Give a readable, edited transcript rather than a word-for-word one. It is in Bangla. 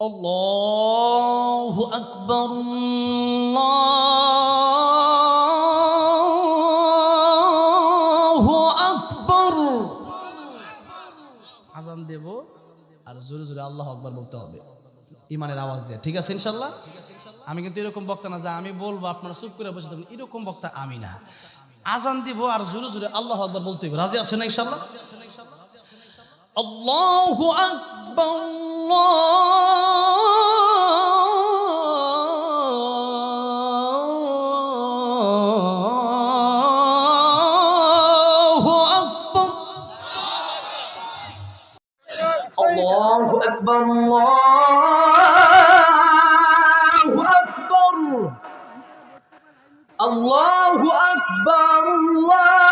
আল্লাহু আকবার, আল্লাহু আকবার। আজান দেব আর জোরে জোরে আল্লাহু আকবার বলতে হবে, ইমানের আওয়াজ দিয়ে। ঠিক আছে ইনশাআল্লাহ? আমি কিন্তু এরকম বক্তা না যে আমি বলবো আপনারা চুপ করে বসে থাকবেন, এরকম বক্তা আমি না। আজান দিব আর জোরে জোরে আল্লাহু আকবার বলতে হবে। রাজি আছেন না ইনশাআল্লাহ? আল্লাহু আকবার, আল্লাহু আকবার, আল্লাহু আকবার, আল্লাহু আকবার, আল্লাহু আকবার, আল্লাহু